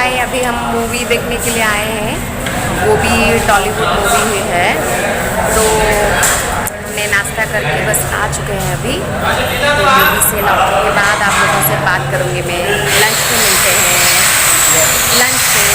हाय, अभी हम मूवी देखने के लिए आए हैं, वो भी टॉलीवुड मूवी ही है। तो हमने नाश्ता करके बस आ चुके हैं अभी। तो मूवी से लौटने के बाद आप लोगों से बात करूँगी मैं। लंच पे मिलते हैं, लंच पे।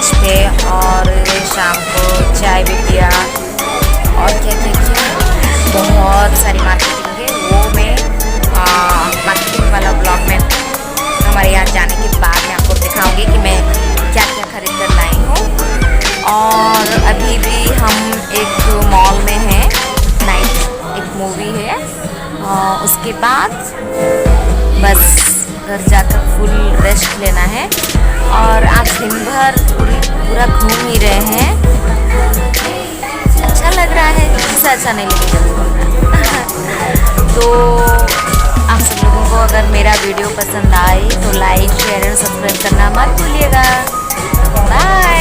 लंच पे और शाम को चाय भी पिया और क्या क्या किया, बहुत सारी मार्केटिंग है। वो मैं मार्केटिंग वाला ब्लॉग में हमारे यहाँ जाने के बाद मैं आपको दिखाऊंगी कि मैं क्या क्या खरीद कर लाई हूँ। और अभी भी हम एक मॉल में हैं, नाइट एक मूवी है, उसके बाद बस घर जाकर फुल रेस्ट लेना है। और आज दिन भर पूरा घूम ही रहे हैं। अच्छा लग रहा है, किससे अच्छा नहीं लगेगा। तो आप सब लोगों को अगर मेरा वीडियो पसंद आए तो लाइक शेयर एंड सब्सक्राइब करना मत भूलिएगा। बाय।